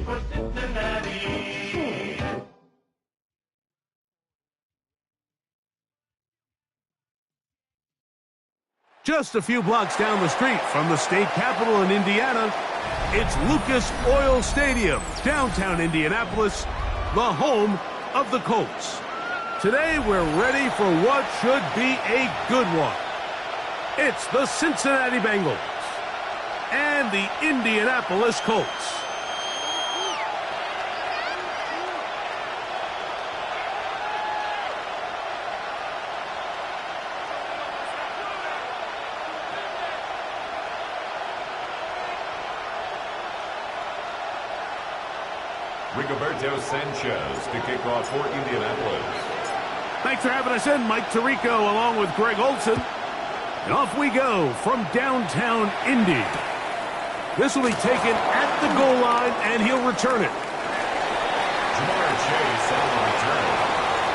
For Cincinnati. Just a few blocks down the street from the state capitol in Indiana, it's Lucas Oil Stadium, downtown Indianapolis, the home of the Colts. Today, we're ready for what should be a good one. It's the Cincinnati Bengals and the Indianapolis Colts. Rigoberto Sanchez to kick off for Indianapolis. Thanks for having us in, Mike Tirico, along with Greg Olson. And off we go from downtown Indy. This will be taken at the goal line, and he'll return it. Jamar Chase on the return.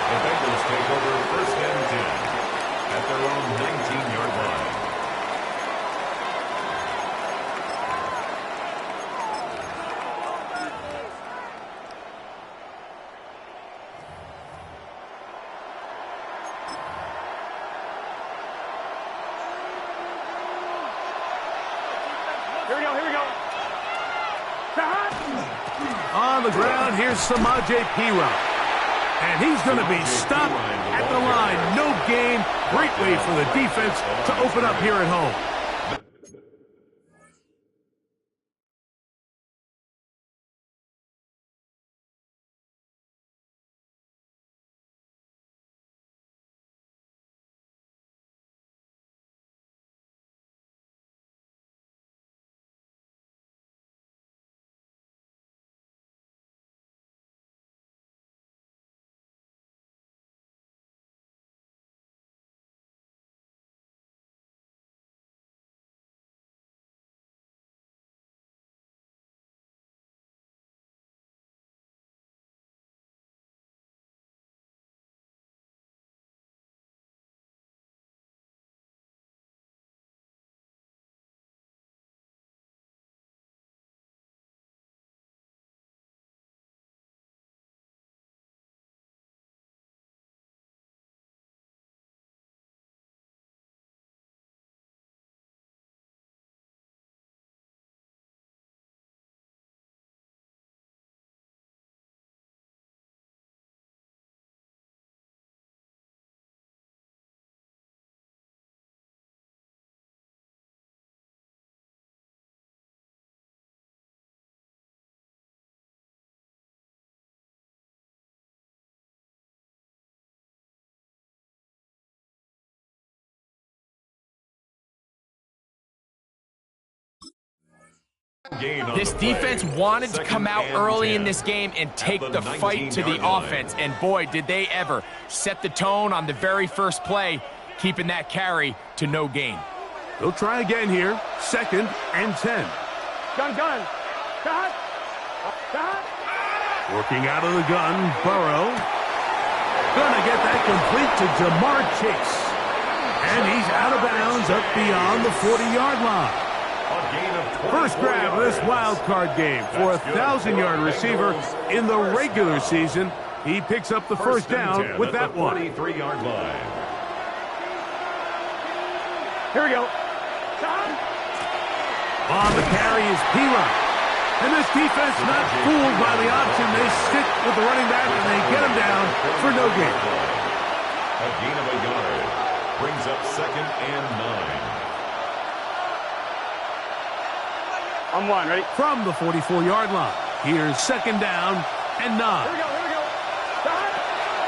The Bengals take over first and 10 at their own 19-yard line. On the ground, here's Samaje Perine. And he's going to be stopped at the line. No gain. Great way for the defense to open up here at home. This defense wanted to come out early in this game and take the fight to the offense, and boy, did they ever. Set the tone on the very first play, keeping that carry to no gain. They'll try again here. 2nd and 10. Gun. Cut. Working out of the gun, Burrow. Gonna get that complete to Jamar Chase. And he's out of bounds up beyond the 40-yard line. First grab of this wild card game for a 1,000-yard receiver in the regular season. He picks up the first down with that one. 23-yard line. Here we go. On the carry is P-Run. And this defense not fooled by the option. They stick with the running back and they get him down for no gain. A gain of a yard brings up 2nd and 9. On one, ready? From the 44-yard line, here's 2nd down and 9. Here we go.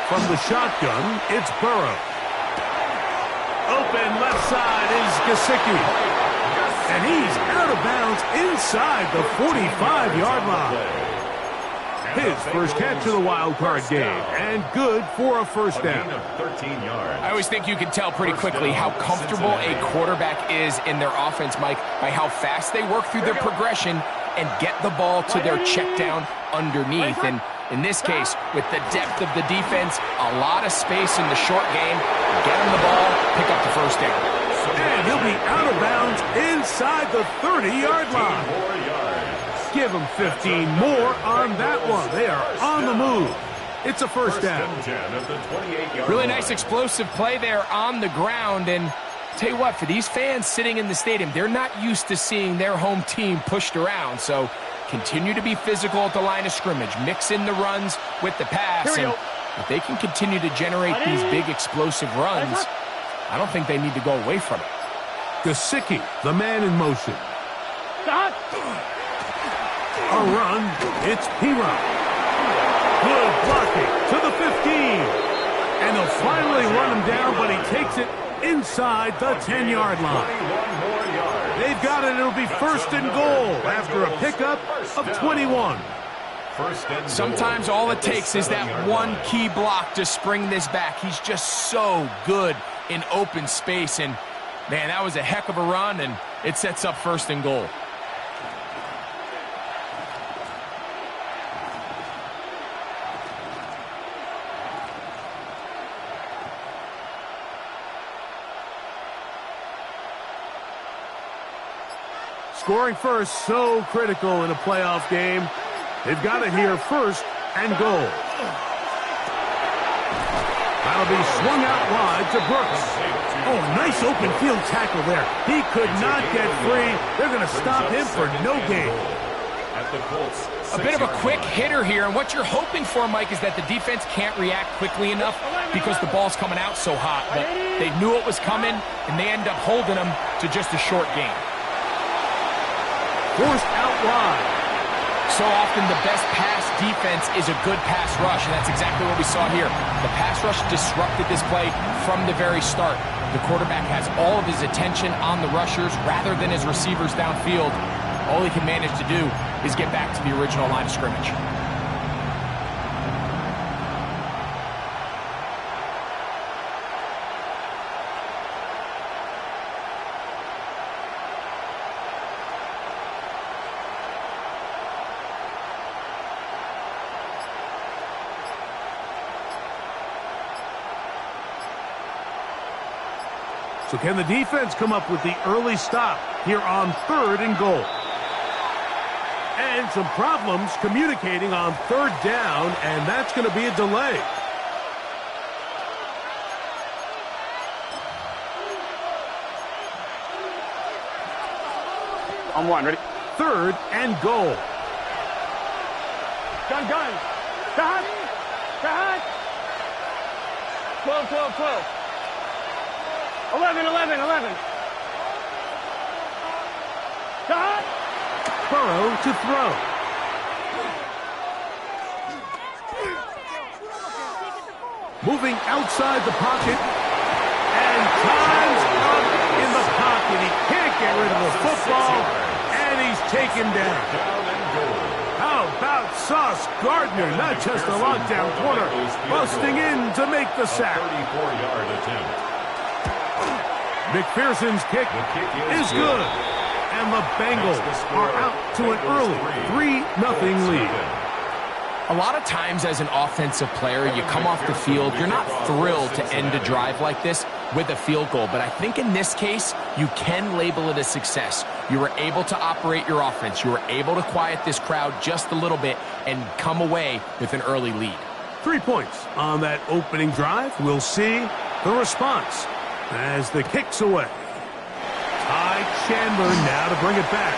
From the shotgun, it's Burrow. Open left side is Gesicki. And he's out of bounds inside the 45-yard line. His first catch of the wild card game, and good for a first down. 13 yards. I always think you can tell pretty quickly how comfortable a quarterback is in their offense, Mike, by how fast they work through their progression and get the ball to their check down underneath. And in this case, with the depth of the defense, a lot of space in the short game, get him the ball, pick up the first down. And he'll be out of bounds inside the 30-yard line. Give him 15 more on that one. They are on the move. It's a first down. Really nice explosive play there on the ground. And tell you what, for these fans sitting in the stadium, they're not used to seeing their home team pushed around. So continue to be physical at the line of scrimmage. Mix in the runs with the pass. And if they can continue to generate these big explosive runs, I don't think they need to go away from it. Gesicki, the man in motion. Stop. A run, it's P-Run. Good blocking to the 15. And they'll finally run him down, but he takes it inside the 10-yard line. They've got it. It'll be 1st and goal after a pickup of 21. Sometimes all it takes is that one key block to spring this back. He's just so good in open space. And, man, that was a heck of a run, and it sets up 1st and goal. Scoring first, so critical in a playoff game. They've got it here, 1st and goal. That'll be swung out wide to Brooks. Oh, nice open field tackle there. He could not get free. They're going to stop him for no gain. A bit of a quick hitter here, and what you're hoping for, Mike, is that the defense can't react quickly enough because the ball's coming out so hot. But they knew it was coming, and they end up holding them to just a short gain. Forced out wide. So often the best pass defense is a good pass rush, and that's exactly what we saw here. The pass rush disrupted this play from the very start. The quarterback has all of his attention on the rushers rather than his receivers downfield. All he can manage to do is get back to the original line of scrimmage. So can the defense come up with the early stop here on 3rd and goal? And some problems communicating on 3rd down, and that's going to be a delay. On one, ready? 3rd and goal. Gun. Stop. 12. 11. Stop. Burrow to throw. Moving outside the pocket. And time's up in the pocket. He can't get rid of the football. And he's taken him down. Down and goal. How about Sauce Gardner? Not just a lockdown corner, busting in to make the sack. 34-yard attempt. McPherson's kick The kick is good. And the Bengals are out to an early 3-0 lead. A lot of times as an offensive player, you come off the field, you're not thrilled to end a drive like this with a field goal. But I think in this case, you can label it a success. You were able to operate your offense. You were able to quiet this crowd just a little bit and come away with an early lead. 3 points on that opening drive. We'll see the response as the kick's away. Ty Chandler now to bring it back.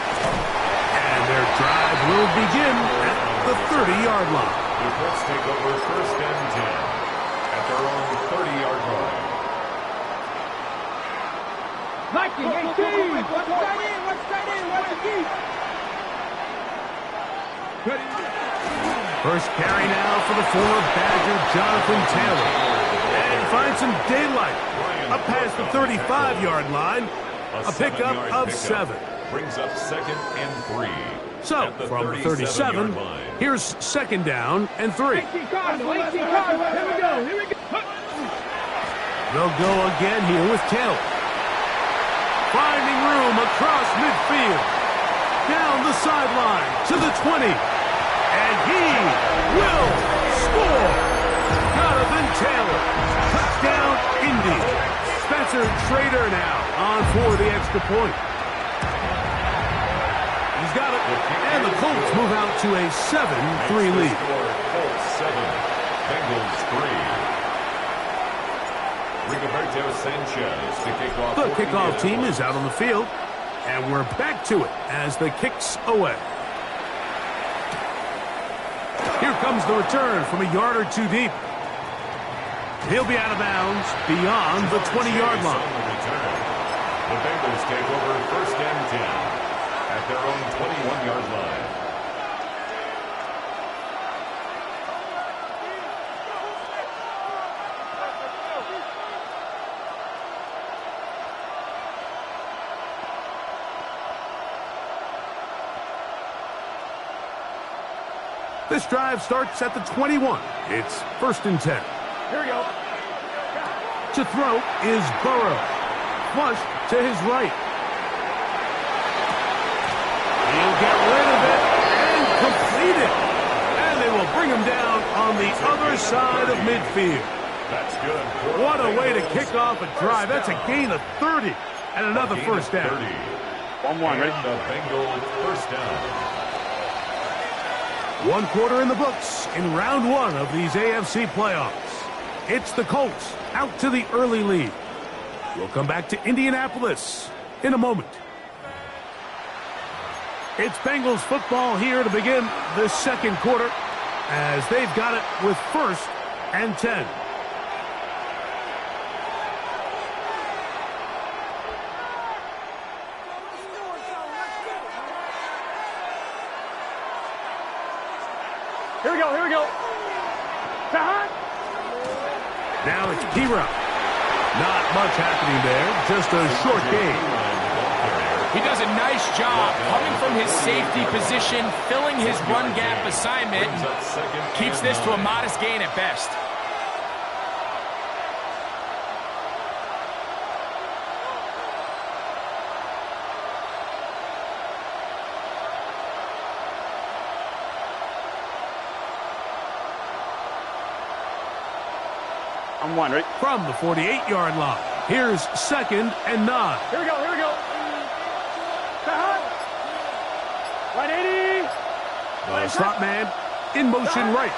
And their drive will begin at the 30-yard line. The Colts take over 1st and 10 at their own 30-yard line. Viking, 18. What's that in? What's that in? What's the key? First carry now for the former Badger, Jonathan Taylor. And finds some daylight. Up past the 35-yard line. A pickup of 7. Brings up 2nd and 3. So, from the 37, here's 2nd down and 3. 18 cards. 18 cards. Here we go. Here we go. They'll go again here with Taylor. Finding room across midfield. Down the sideline to the 20. And he will score. Jonathan Taylor. Touchdown, Indy. Spencer Trader now on for the extra point. He's got it. And the Colts move out to a 7-3 lead. Colts 7, Bengals 3. Rigoberto Sanchez to kick off. The kickoff team is out on the field. And we're back to it as the kick's away. Here comes the return from a yard or two deep. He'll be out of bounds beyond the 20-yard line. The Bengals take over 1st and 10 at their own 21-yard line. This drive starts at the 21. It's 1st and 10. Here we go. To throw is Burrow. Flush to his right. He'll get rid of it and complete it. And they will bring him down on the other side of midfield. That's good. What a way to kick off a drive. That's a gain of 30 and another first down. 1-1, ready? The Bengals 1st down. 1 quarter in the books in round 1 of these AFC playoffs. It's the Colts out to the early lead. We'll come back to Indianapolis in a moment. It's Bengals football here to begin the 2nd quarter as they've got it with 1st and 10. Here we go. Here we go. Behind. Now it's Kira. Not much happening there. Just a short game. He does a nice job coming from his safety position, filling his run gap assignment, and keeps this to a modest gain at best. I'm 1, ready? From the 48-yard line, here's 2nd and 9. Here we go. Here we go. Behind. 180. The slot man in motion right.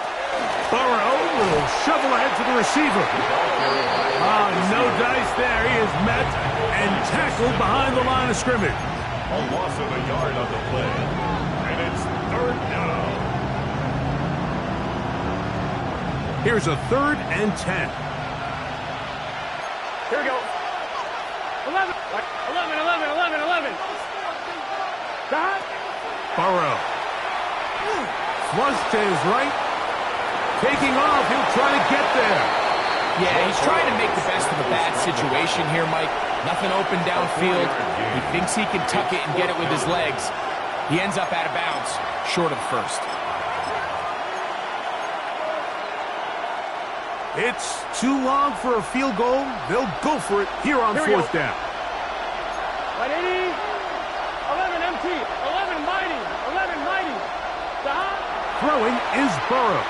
Burrow will shovel ahead to the receiver. No dice there. He is met and tackled behind the line of scrimmage. A loss of a yard on the play. And it's 3rd down. Here's a 3rd and 10. Here we go. 11. 11. Behind. Burrow. Flush to his right. Taking off. He'll try to get there. Yeah, he's trying to make the best of a bad situation here, Mike. Nothing open downfield. He thinks he can tuck it and get it with his legs. He ends up out of bounds, short of the first. It's too long for a field goal. They'll go for it here on fourth down. 180, 11 empty, 11 mighty, 11 mighty. Stop. Throwing is Burrow.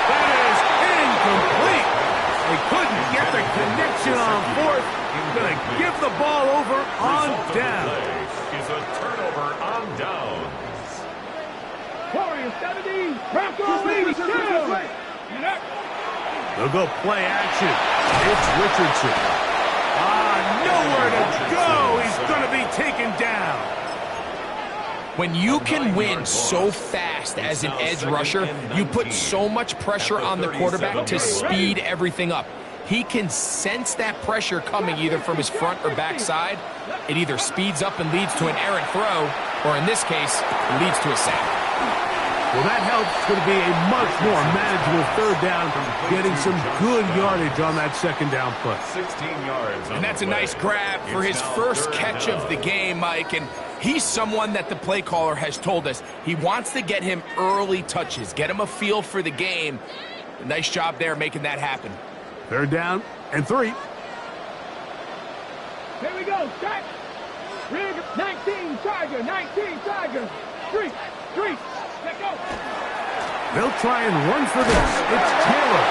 That is incomplete. They couldn't get the connection on fourth. Going to give the ball over on down. Is a turnover on downs. Warriors 70, Broncos 82. They'll go play action. It's Richardson. Nowhere to go. He's going to be taken down. When you can win so fast as an edge rusher, you put so much pressure on the quarterback to speed everything up. He can sense that pressure coming either from his front or back side. It either speeds up and leads to an errant throw, or in this case, leads to a sack. Well, that helps. It's going to be a much more manageable third down, getting some good yardage on that second down play. 16 yards. And that's a nice grab for his first catch of the game, Mike. And he's someone that the play caller has told us he wants to get him early touches, get him a feel for the game. Nice job there making that happen. Third down and 3. Here we go, strike. Rig 19 Tiger, 19 Tiger. 3, 3. Let go. They'll try and run for this. It's Taylor.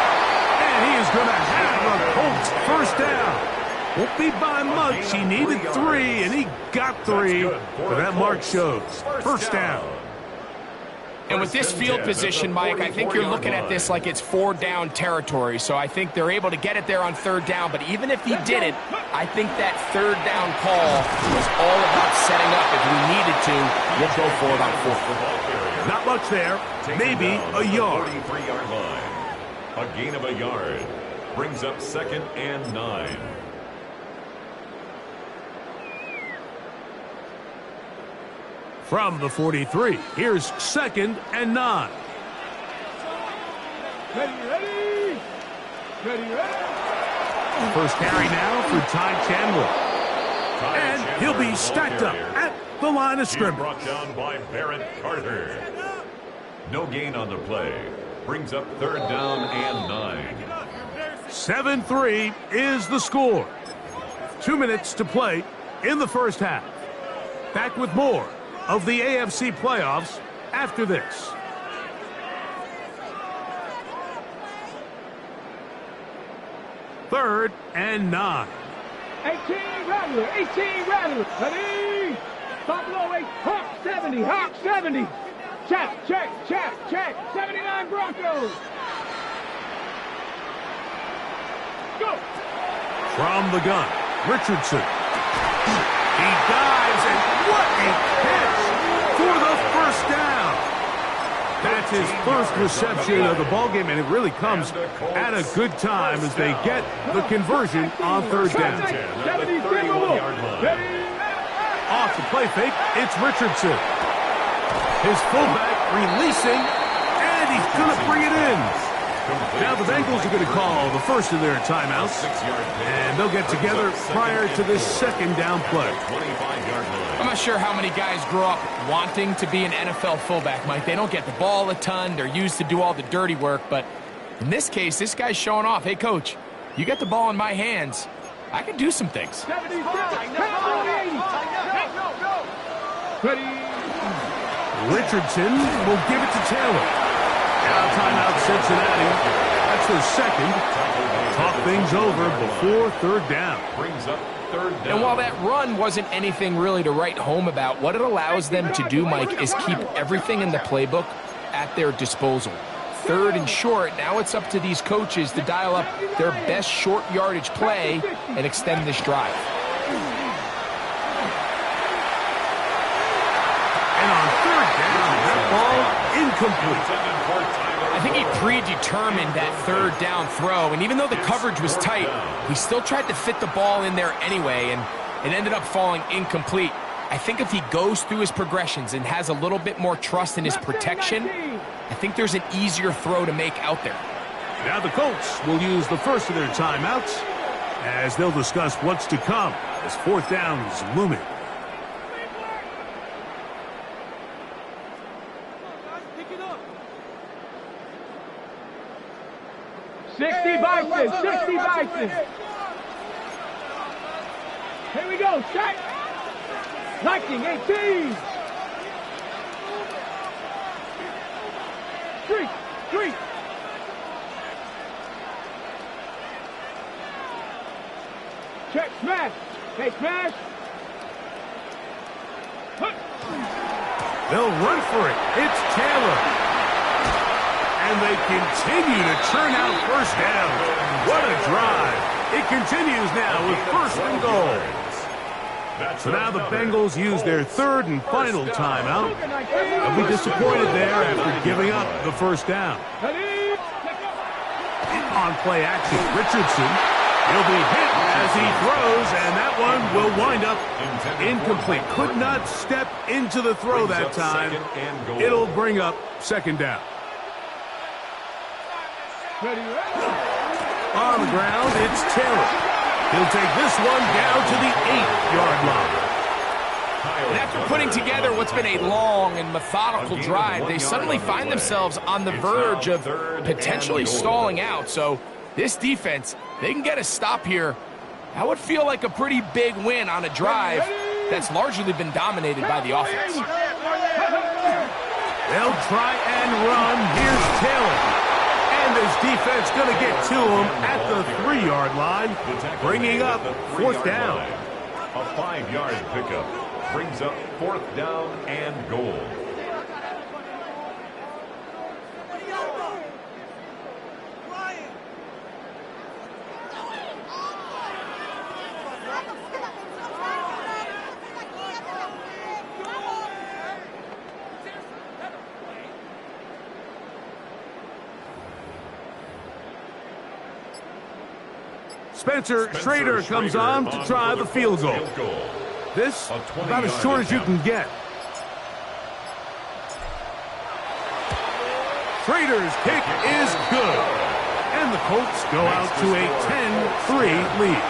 And he is going to have a Colts first down. Won't be by much. He needed 3, and he got 3. But that mark shows. First down. And with this field position, Mike, I think you're looking at this like it's 4-down territory. So I think they're able to get it there on third down. But even if he didn't, I think that third down call was all about setting up. If we needed to, we'll go for it on fourth. Not much there. Maybe a yard. 43-yard line. A gain of a yard. Brings up 2nd and 9. From the 43, here's 2nd and 9. Ready. First carry now for Ty Chandler. And he'll be stacked up at the line of scrimmage. Brought down by Barrett Carter. No gain on the play. Brings up 3rd down and 9. 7-3 is the score. 2 minutes to play in the first half. Back with more of the AFC playoffs after this. Third and 9. 18 Rattler, 18 Rattler. Ready. Buffalo 8, Hawk 70, Hawk 70. Check. 79 Broncos. Go. From the gun, Richardson. He dives, and what a catch for the first down. That's his first reception of the ballgame, and it really comes at a good time as they get the conversion on third down. Off the play fake, it's Richardson. His fullback releasing, and he's going to bring it in. Now the Bengals are going to call the first of their timeouts, and they'll get together prior to this second down play. I'm not sure how many guys grow up wanting to be an NFL fullback, Mike. They don't get the ball a ton. They're used to do all the dirty work. But in this case, this guy's showing off. Hey, coach, you get the ball in my hands. I can do some things. Richardson will give it to Taylor. Now timeout Cincinnati. That's their second. Talk things over before third down. Brings up 3rd down. And while that run wasn't anything really to write home about, what it allows them to do, Mike, is keep everything in the playbook at their disposal. 3rd and short, now it's up to these coaches to dial up their best short yardage play and extend this drive. And on third down, that ball incomplete. I think he predetermined that third down throw, and even though the coverage was tight, he still tried to fit the ball in there anyway, and it ended up falling incomplete. I think if he goes through his progressions and has a little bit more trust in his protection, I think there's an easier throw to make out there. Now the Colts will use the first of their timeouts, as they'll discuss what's to come as fourth down is looming. Sixty Bison. Here we go, check. 1918. Street. Check, smash. Hey, smash. They'll run for it. It's Taylor. And they continue to churn out first down. What a drive. It continues now with first and goal. So now the Bengals use their third and final timeout. They'll be disappointed there after giving up the first down. On play action, Richardson. He'll be hit as he throws, and that one will wind up incomplete. Could not step into the throw that time. It'll bring up second down. On the ground, it's Taylor. He'll take this one down to the 8-yard line. And after putting together what's been a long and methodical drive, they suddenly find themselves on the verge of potentially stalling out. So this defense, they can get a stop here. That would feel like a pretty big win on a drive that's largely been dominated by the offense. They'll try and run. Here's Taylor. And this defense going to get to him at the 3-yard line, bringing up fourth down. A 5-yard pickup brings up fourth down and goal. Spencer Schrader comes on to try the field goal. This, about as short as you can get. Schrader's kick is good. And the Colts go out to a 10-3 lead.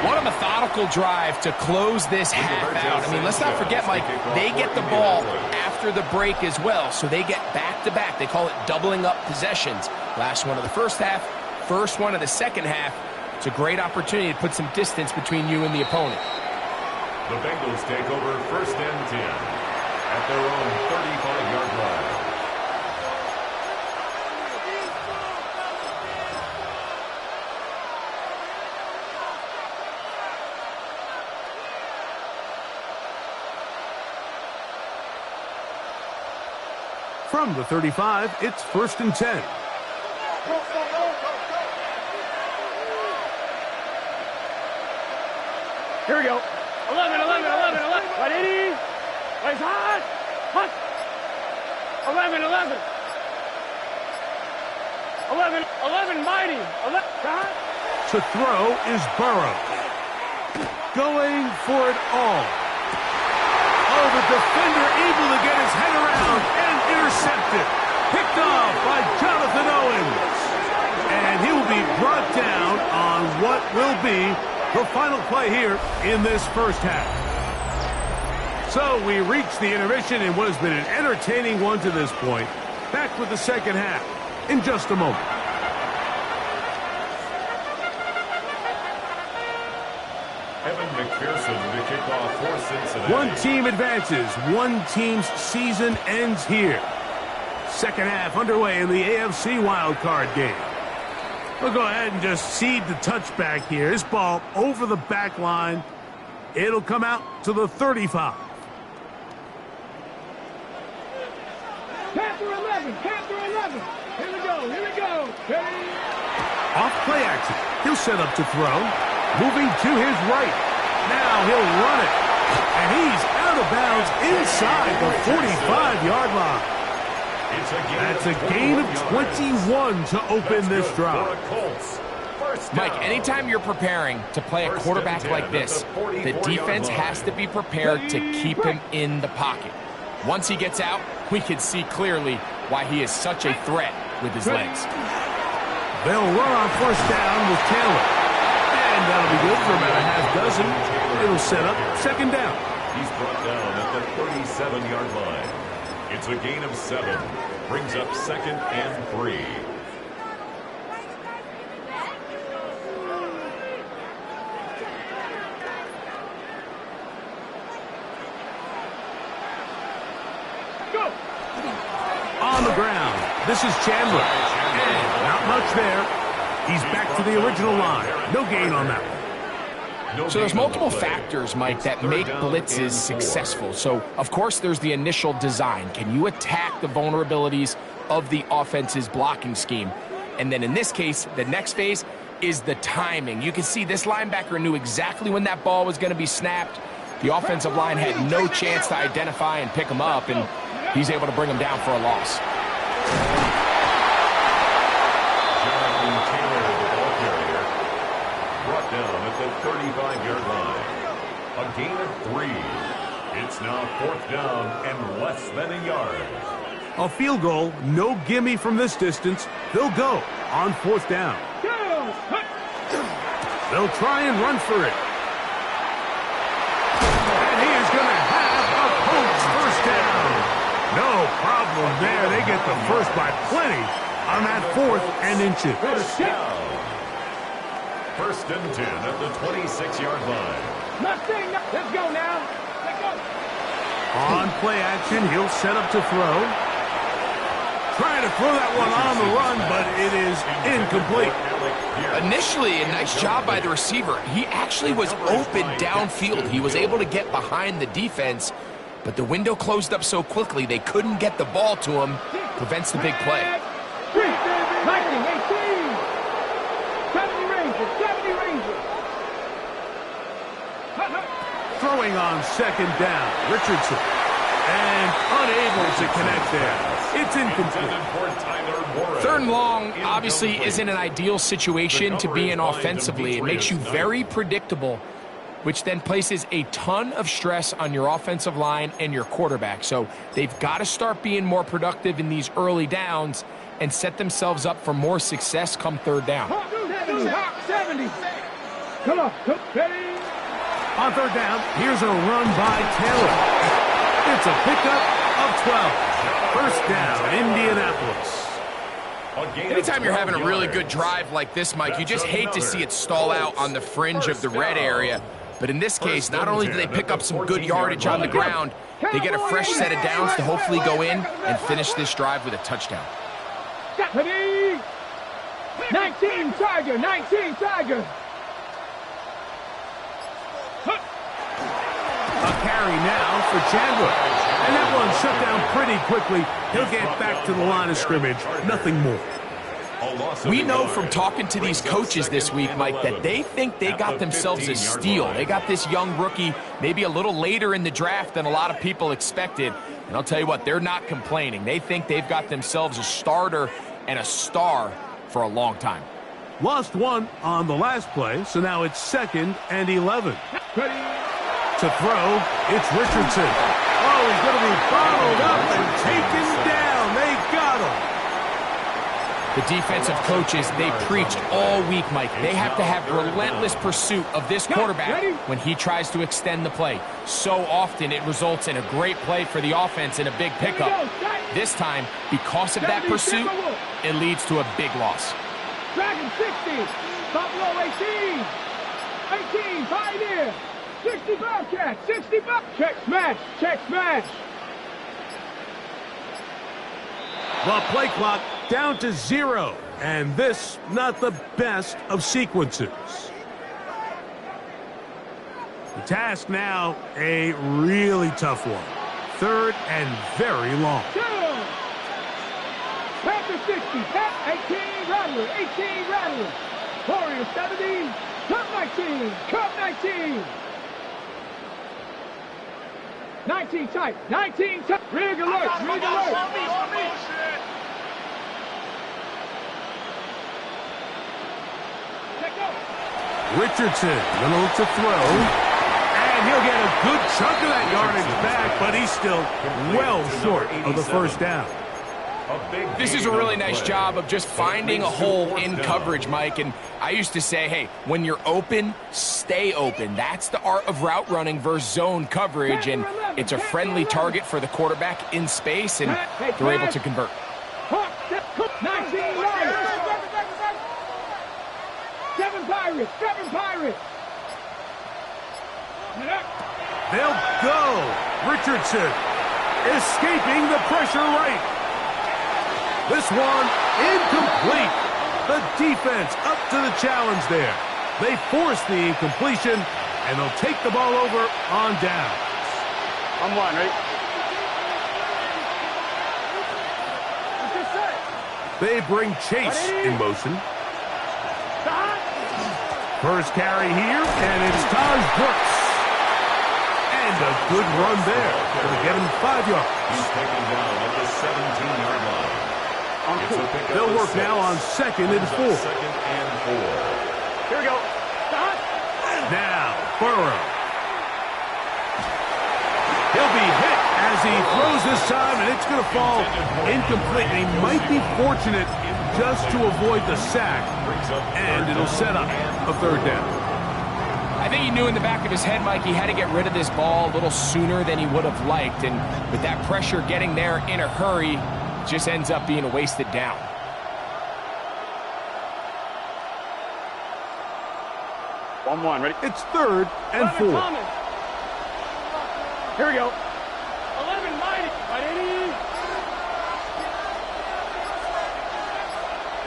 What a methodical drive to close this half out. I mean, let's not forget, Mike, they get the ball after the break as well, so they get back-to-back. They call it doubling up possessions. Last one of the first half, first one of the second half. It's a great opportunity to put some distance between you and the opponent. The Bengals take over first and 10 at their own 35-yard line. From the 35, it's first and 10. Here we go. 11. Right, 80. Right, hot. 11. 11, mighty. 11, hot. To throw is Burrow. Going for it all. Oh, the defender able to get his head around and intercepted. Picked off by Jonathan Owens. And he will be brought down on what will be the final play here in this first half. So we reach the intermission in what has been an entertaining one to this point. Back with the second half in just a moment. Evan McPherson to kick off for Cincinnati. One team advances. One team's season ends here. Second half underway in the AFC wildcard game. We'll go ahead and just cede the touchback here. This ball over the back line. It'll come out to the 35. Panther 11. Here we go. Hey. Off play action. He'll set up to throw. Moving to his right. Now he'll run it. And he's out of bounds inside the 45-yard line. That's a gain of 21 to open this drive. Mike, anytime you're preparing to play a quarterback like this, the defense has to be prepared to keep him in the pocket. Once he gets out, we can see clearly why he is such a threat with his legs. They'll run on first down with Taylor. And that'll be good for about a half dozen. It'll set up second down. He's brought down at the 37-yard line. It's a gain of 7. Brings up second and 3. On the ground, this is Chandler. And not much there. He's back to the original line. No gain on that one. So there's multiple factors, Mike, that make blitzes successful. So, of course, there's the initial design. Can you attack the vulnerabilities of the offense's blocking scheme? And then in this case, the next phase is the timing. You can see this linebacker knew exactly when that ball was going to be snapped. The offensive line had no chance to identify and pick him up, and he's able to bring him down for a loss. Jonathan Taylor, the ball carrier, brought down at the 35-yard line. A gain of 3. It's now 4th down and less than a yard. A field goal, no gimme from this distance. They'll go on 4th down. They'll try and run for it. And he is going to have a Colts first down. No problem there. They get the first by plenty on that 4th and inches. First down. 1st and 10 at the 26-yard line. Nothing. Let's go now. Let's go. On play action, he'll set up to throw. Trying to throw that one on the run, but it is incomplete. Initially, a nice job by the receiver. He actually was open downfield. He was able to get behind the defense, but the window closed up so quickly they couldn't get the ball to him. Prevents the big play. 19, 18. 70 Rangers, 70 Rangers. Throwing on second down, Richardson. And unable to connect there. It's incomplete. 3rd and long obviously isn't an ideal situation to be in offensively. It makes you very predictable, which then places a ton of stress on your offensive line and your quarterback. So they've got to start being more productive in these early downs and set themselves up for more success come 3rd down. 70. Come on. Ready? On 3rd down, here's a run by Taylor. It's a pickup of 12. First down, Indianapolis. Anytime you're having a really good drive like this, Mike, you just hate to see it stall out on the fringe of the red area. But in this case, not only do they pick up some good yardage on the ground, they get a fresh set of downs to hopefully go in and finish this drive with a touchdown. 19 Tiger, 19 Tiger. A carry now for Chandler. And that one shut down pretty quickly. He'll get back to the line of scrimmage. Nothing more. We know from talking to these coaches this week, Mike, that they think they got themselves a steal. They got this young rookie maybe a little later in the draft than a lot of people expected. And I'll tell you what, they're not complaining. They think they've got themselves a starter and a star for a long time. Lost one on the last play, so now it's 2nd and 11. To throw, it's Richardson. Oh, he's going to be bottled up and taken down. They got him. The defensive coaches, they preached all week, Mike. They have to have relentless pursuit of this quarterback when he tries to extend the play. So often it results in a great play for the offense and a big pickup. This time, because of that pursuit, it leads to a big loss. Dragon 60. Buffalo 18. 18. Pioneer. 60 Bobcat. 60 Bobcat. Check smash. Check smash. The play clock down to 0. And this, not the best of sequences. The task now, a really tough one. 3rd and very long. Panther 60. Pat 18. Rattler. 18. Rattler. Warrior 70. Cup 19. Cup 19. 19 tight. 19 tight. Rig alert. Rig alert. Richardson gonna look to throw. And he'll get a good chunk of that yardage back, but he's still well short of the first down. This is a really nice job of just finding a hole in coverage, Mike. And I used to say, hey, when you're open, stay open. That's the art of route running versus zone coverage. And it's a friendly target for the quarterback in space, and they're able to convert. 19 Lions. 7 Pirates. 7 Pirates. They'll go. Richardson escaping the pressure right. This one incomplete. The defense up to the challenge there. They force the incompletion, and they'll take the ball over on downs. I'm one, right? They bring Chase in motion. First carry here, and it's Taj Brooks. And a good run there. Going to get him 5 yards. He's taken down at the 17-yard line. They'll work now on 2nd and 4. 2nd and 4. Here we go. Now, Burrow. He'll be hit as he throws this time, and it's going to fall incomplete. And he might be fortunate just to avoid the sack, and it'll set up a 3rd down. I think he knew in the back of his head, Mike, he had to get rid of this ball a little sooner than he would have liked. And with that pressure getting there in a hurry, it just ends up being a wasted down. One, ready? It's 3rd and 4. Here we go. 11, ready?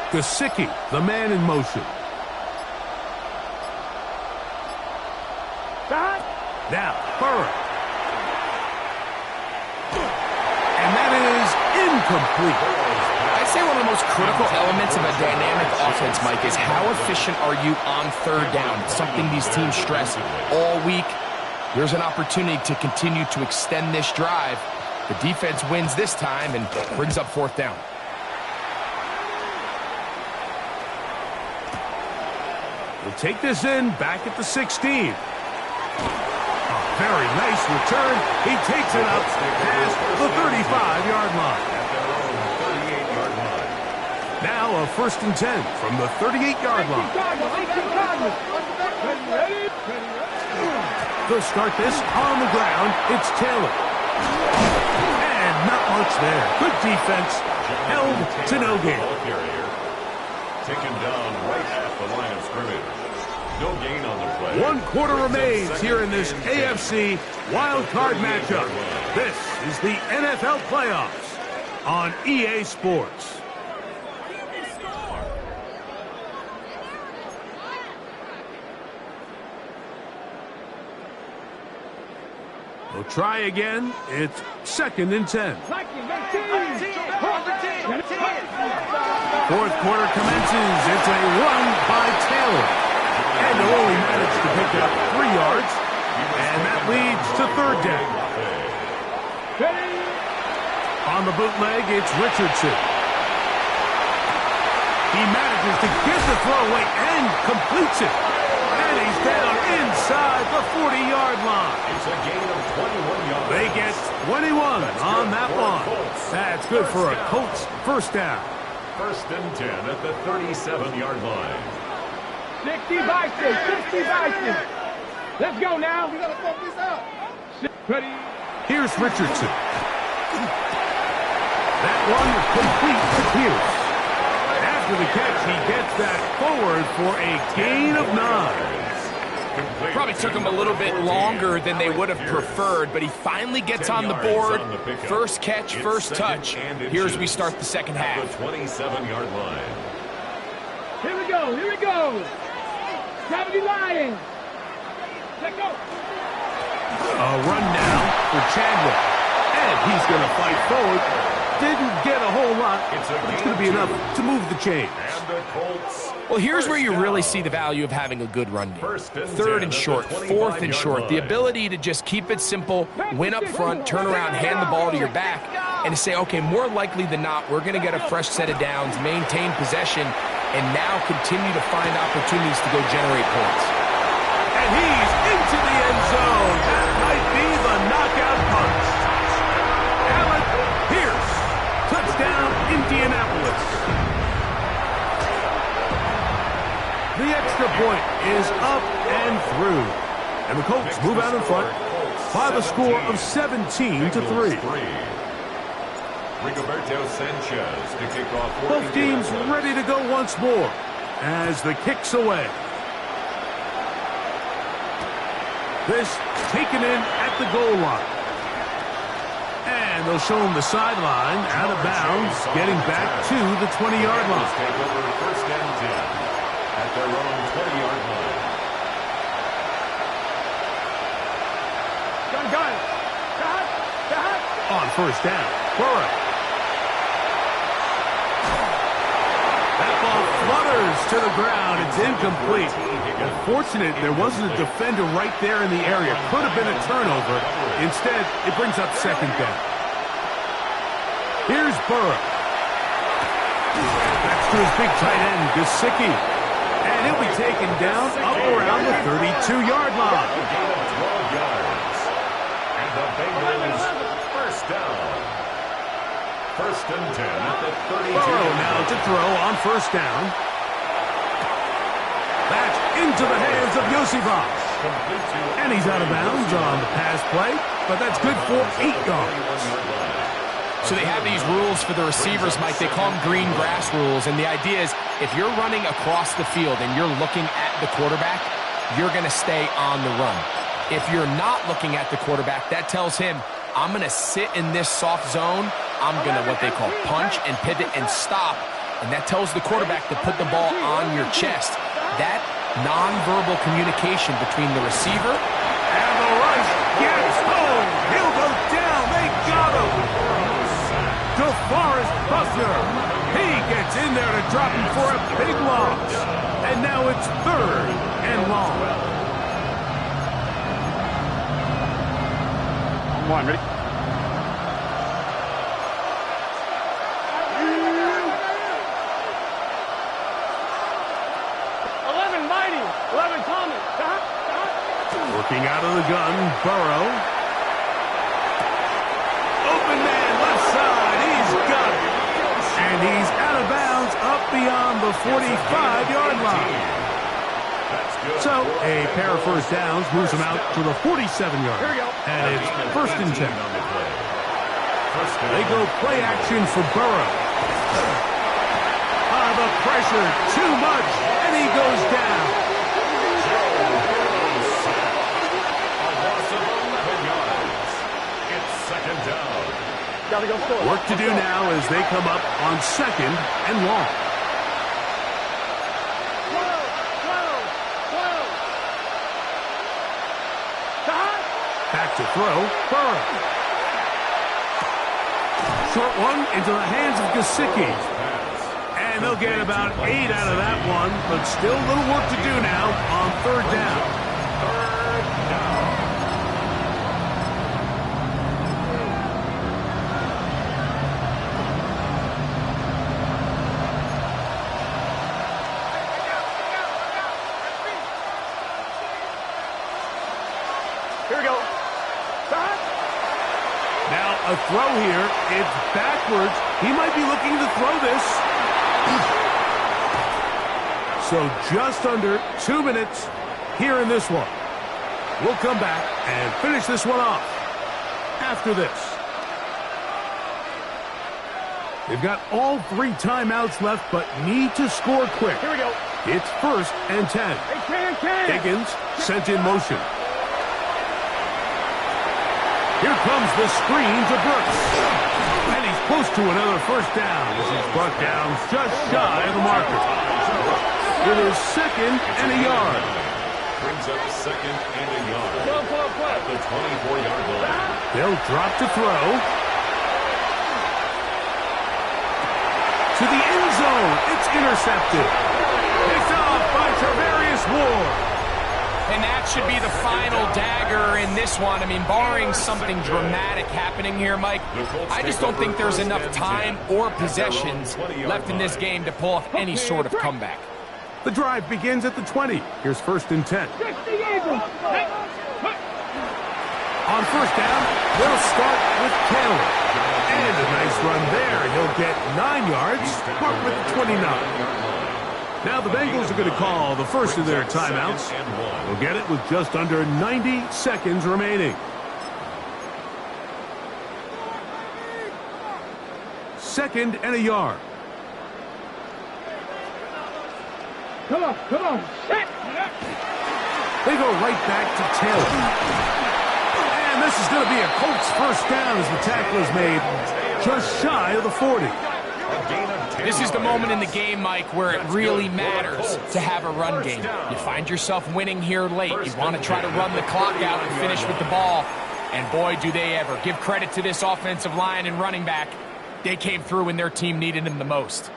Gesicki, the man in motion. Now, Burrow. And that is incomplete. I'd say one of the most critical elements of a dynamic offense, Mike, is how efficient are you on 3rd down? It's something these teams stress all week. There's an opportunity to continue to extend this drive. The defense wins this time and brings up 4th down. We'll take this in back at the 16. Very nice return. He takes it up past the 35-yard line. At their own 38-yard line. Now a 1st and 10 from the 38-yard line. They'll start this on the ground. It's Taylor. And not much there. Good defense. Held to no gain. Taken down right at the line of scrimmage. No gain on the play. 1 quarter remains here in this AFC wildcard matchup. This is the NFL playoffs on EA Sports. We'll try again. It's 2nd and 10. 4th quarter commences. It's a run by Taylor. And they'll only manage to pick up 3 yards. And that leads to 3rd down. On the bootleg, it's Richardson. He manages to get the throw away and completes it. And he's down inside the 40-yard line. It's a gain of 21 yards. They get 21 on that one. That's good for a Colts 1st down. 1st and 10 at the 37-yard line. 60 Bison. Let's go now. We got to fuck this out. Ready? Here's Richardson. That one complete to Pierce. After the catch, he gets that forward for a gain of 9. Probably took him a little bit longer than they would have preferred, but he finally gets on the board. First catch, first touch. Here's we start the 2nd half. The 27-yard line. Here we go. Gravity Lions. Let go. A run now for Chandler. And he's going to fight forward. Didn't get a whole lot, but it's going to be enough to move the chains. And the Colts. Well, here's where you really see the value of having a good run game. 3rd and short, 4th and short. The ability to just keep it simple, win up front, turn around, hand the ball to your back, and to say, okay, more likely than not, we're going to get a fresh set of downs, maintain possession, and now continue to find opportunities to go generate points. And he's into the end zone. That might be the knockout punch. Allen Pierce. Touchdown, The extra point is up and through. And the Colts move out in front by the score of 17-3. Rigoberto Sanchez to kick off. Both teams ready to go once more as the kick's away. This taken in at the goal line. And they'll show him the sideline, out of bounds, getting back to the 20-yard line. Take over first and 10 at their own 20-yard line. Gun. On first down, Burrow. That ball flutters to the ground. It's incomplete. Unfortunate there wasn't a defender right there in the area. Could have been a turnover. Instead, it brings up second down. Here's Burrow. Back to his big tight end, Gesicki. And he'll be taken down up around the 32-yard line. A gain of 12 yards. And the Bengals first down. First and 10 at the 32. Burrow now to throw on first down. That's into the hands of Yosifov. And he's out of bounds on the pass play, but that's good for 8 yards. So they have these rules for the receivers, Mike. They call them green grass rules. And the idea is if you're running across the field and you're looking at the quarterback, you're going to stay on the run. If you're not looking at the quarterback, that tells him, I'm going to sit in this soft zone. I'm going to what they call punch and pivot and stop. And that tells the quarterback to put the ball on your chest. That nonverbal communication between the receiver and the rush gets home. He'll go down. They got him. DeForest Buckner. He gets in there to drop him for a big loss. And now it's third and long. Come on, ready? Working out of the gun, Burrow. Open man, left side, he's got it. And he's out of bounds up beyond the 45-yard line. So, a pair of first downs moves him out to the 47-yard line. And it's first and 10. They go play action for Burrow. The pressure, too much, and he goes down. Work to do now as they come up on second and long. Back to throw, Burrow. Short one into the hands of Gesicki. And they'll get about 8 out of that one, but still a little work to do now on third down. Here we go. Now a throw here. It's backwards. He might be looking to throw this. So just under 2 minutes here in this one. We'll come back and finish this one off after this. They've got all 3 timeouts left, but need to score quick. Here we go. It's first and 10. Hey, can. Higgins sent in motion. Here comes the screen to Brooks. And he's close to another first down as he's brought down just shy of the marker. It is second and a yard. Brings up second and a yard at the 24-yard line. They'll drop to throw. To the end zone. It's intercepted. Picked off by Travarius Ward. And that should be the final dagger in this one. I mean, barring something dramatic happening here, Mike, I just don't think there's enough time or possessions left in this game to pull off any sort of comeback. The drive begins at the 20. Here's first and 10. On first down, they'll start with Taylor. And a nice run there. He'll get 9 yards, marked with 29. Now the Bengals are going to call the first of their timeouts. They'll get it with just under 90 seconds remaining. Second and a yard. Come on, set. They go right back to Taylor. And this is going to be a Colts first down as the tackle is made just shy of the 40. This is the moment in the game, Mike, where it really matters to have a run game. You find yourself winning here late. You want to try to run the clock out and finish with the ball. And boy, do they ever. Give credit to this offensive line and running back. They came through when their team needed them the most.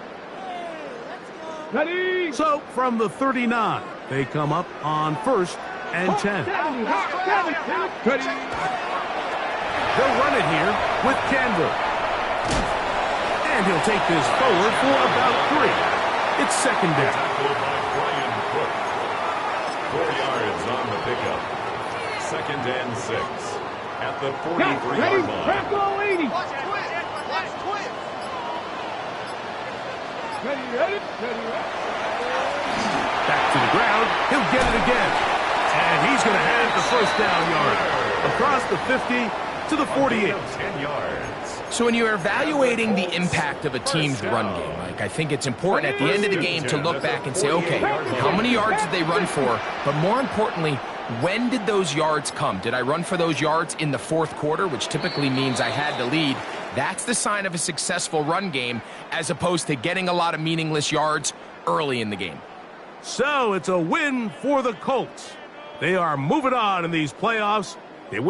Ready? So from the 39, they come up on first and 10. Ready? They'll run it here with Canver. And he'll take this forward for about 3. It's second down. Tackled by Brian Cook. 4 yards on the pickup. Second and 6 at the 43-yard line. Tackle 80. Ready. Back to the ground. He'll get it again. And he's going to have the first down yard. Across the 50 to the 48. 10 yards. So when you're evaluating the impact of a team's run game, Mike, I think it's important at the end of the game to look back and say, okay, how many yards did they run for? But more importantly, when did those yards come? Did I run for those yards in the fourth quarter, which typically means I had to lead? That's the sign of a successful run game, as opposed to getting a lot of meaningless yards early in the game. So it's a win for the Colts. They are moving on in these playoffs. They win